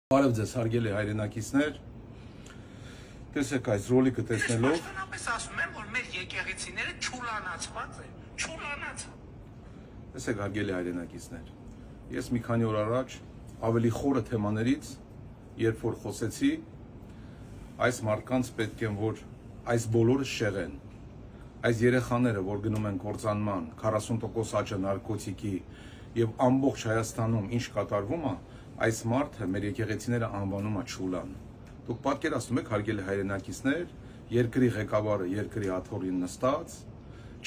Բարև ձեզ, հարգելի հայրենակիցներ, տեսեք այս ռոլիկը տեսնելով Բնապես ասում եմ, որ մեր եկեղեցիները չուլանացված են, չուլանացած։ Տեսեք հարգելի հայրենակիցներ, ես մի քանի օր առաջ ավելի խորը թեմաներից, երբ որ խոսեցի, այս մարդկանց պետք է որ այս բոլորը շեղեն, այս երեխաները, որ գնում են կործանման, 40% աճը նարկոտիկի եւ ամբողջ Հայաստանում ինչ կատարվում է, այս մարդը մեր եկեղեցիները անվանում է Չուլան։ Դուք պատկերացնում եք հարգելի հայրենակիցներ, երկրի ղեկավարը երկրի աթոռին նստած,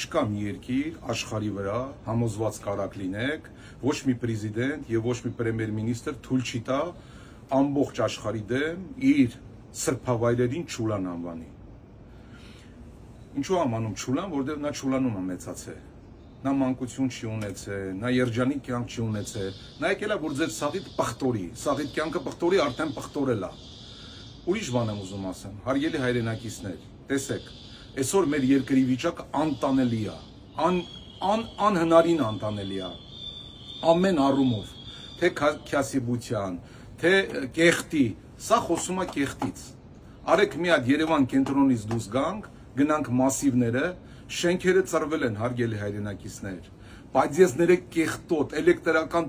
չկա մի երկիր աշխարհի վրա համոզված կարակ լինեք, ոչ մի պրեզիդենտ եւ ոչ մի պրեմիեր-մինիստրը թույլ չի տա ամբողջ աշխարհի դեմ իր սրբավայրերին Չուլան անվանի։ Ինչու անվանում Չուլան, որովհետեւ նա Չուլանում է մեծացել։ Նա մանկություն չի ունեցել, նա երջանիկ կյանք չի ունեցել, նա եկել է որ ձեր սաղիդ պղտորի, սաղիդ կյանքը պղտորի, արդեն պղտորել է։ Ուրիշ բան եմ ուզում ասեմ, հարգելի հայրենակիցներ, տեսեք, այսօր մեր երկրի վիճակը անտանելի է, անհնարին անտանելի է, ամեն առումով, թե քյասիբության, թե կեղտի, սա խոսում է կեղտից։ Արեք մի հատ Երևան կենտրոնից դուրս գանք, գնանք մասիվները, շենքերը ծռվել են հարգելի հայրենակիցներ, բայց ես ներեք կեղտոտ, էլեկտրական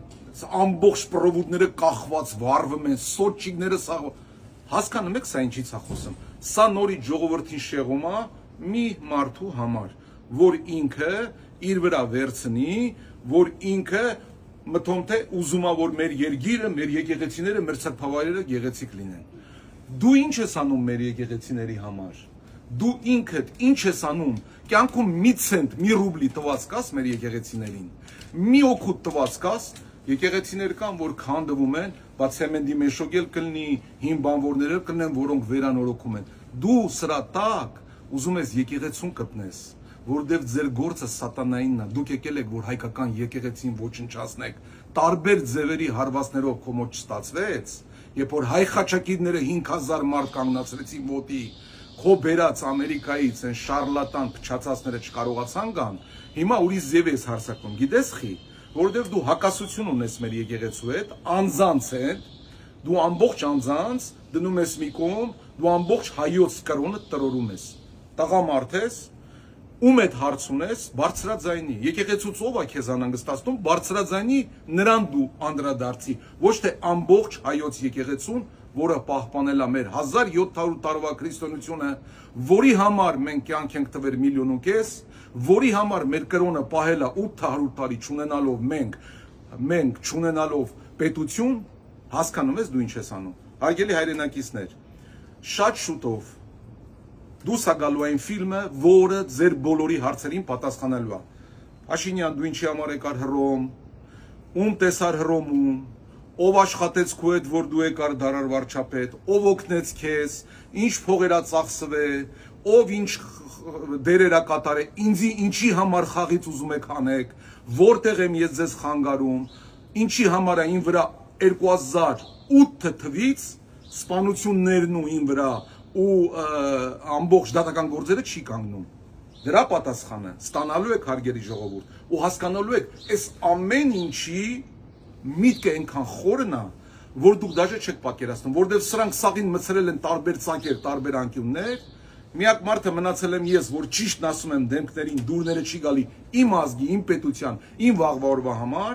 ամբողջ պրովուդները կախված վառվում են, սոճիկները հասկանում եք սա ինչից է խոսում։ Սա նորից ժողովրդին շեղում է մի մարդու համար, որ ինքը իր վրա վերցնի, որ ինքը մտում թե ուզում է որ մեր երկիրը, մեր եկեղեցիները, մեր սրբավայրերը գեղեցիկ լինեն։ Դու ինչ ես անում մեր եկեղեցիների համար։ Դու ինքդ ինչ ես անում, կյանքում մի ցենտ, մի ռուբլի տված կաս մեր եկեղեցիներին, մի օգուտ տված կաս, եկեղեցիներ կան, որ քանդվում են, բայց ցեմենտի մեշոգել կլինի, հին բանվորներ կլինեն, որոնք վերանորոգում են։ Դու սրա տակ ուզում ես եկեղեցուն կտնես, որովհետև ձեր գործը սատանայինն է, դուք եկել եք, որ հայկական եկեղեցին ոչնչացնեք, տարբեր ձևերի հարվածներով քո մոտ չստացվեց, երբ որ հայ խաչակիրները 5000 մարդ կանգնացրեցին մոտի, քո բերած Ամերիկայից են շարլատան փչացածները չկարողացան գան, հիմա ուրիշ ձև ես հարցակում, գիտես խի, որովհետև դու հակասություն ունես մեր եկեղեցու հետ, անձանց հետ, դու ամբողջ անձանց դնում ես մի կողմ, դու ամբողջ հայոց կրոնը տրորում ես, տղամարդ ես, ում հետ հարց ունես, բարձրաձայնի, եկեղեցուց ով է քեզ անհանգստացնում, բարձրաձայնի նրան դու անդրադարձի, ոչ թե ամբողջ հայոց եկեղեցուն, որը պահպանել է մեր 1700 տարվա քրիստոնեությունը, որի համար մենք կյանք ենք տվել 1,5 միլիոն, որի համար մեր կրոնը պահել է 800 տարի չունենալով մենք չունենալով պետություն, հասկանում ես դու ինչ ես անում։ Հարգելի հայրենակիցներ, շատ շուտով դուրս է գալու այն ֆիլմը, որը ձեր բոլորի հարցերին պատասխանելու է։ Փաշինյան, դու ինչի համար եկար Հռոմ, ում տեսար Հռոմում, ով աշխատեց քո հետ, որ դու եկար դարար վարչապետ, ով օգնեց քեզ, ինչ փողերա ծախսվել, ով ինչ դերերա կատարել, ինձի ինչի համար խաղից ուզում եք հանեք, որտեղ եմ ես ձեզ խանգարում, ինչի համար է ին վրա 2008 թվից սպանություններն ու ին վրա ու ամբողջ դատական գործերը չի կանգնում։ Դրա պատասխանը ստանալու եք հարգելի ժողովուրդ ու հասկանալու եք, այս ամեն ինչի միտքը այնքան խորն է, որ դուք դաժե չեք պատկերացնում, որովհետև սրանք սաղին մցրել են տարբեր ծակեր, տարբեր անկյուններ, միակ մարդը մնացել եմ ես, որ ճիշտն ասում եմ դեմքներին, դուրները չի գալի իմ ազգի, իմ պետության, իմ վաղվա օրվա համար,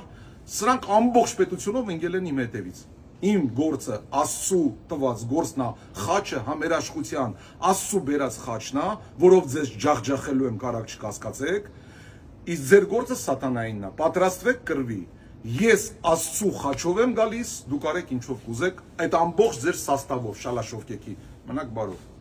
սրանք ամբողջ պետությունով ընկել են իմ հետևից։ Իմ գործը Աստծու տված գործն է, խաչը համերաշխության, Աստծու բերած խաչն է, որով ձեզ ջախջախելու եմ, կարակ չկասկածեք, իսկ ձեր գործը սատանայինն է, պատրաստվեք կռվի։ Ես Աստծու խաչով եմ գալիս, դուք արեք ինչով կուզեք, այդ ամբողջ ձեր սաստավով, շալաշով կեքի, մնաք բարով։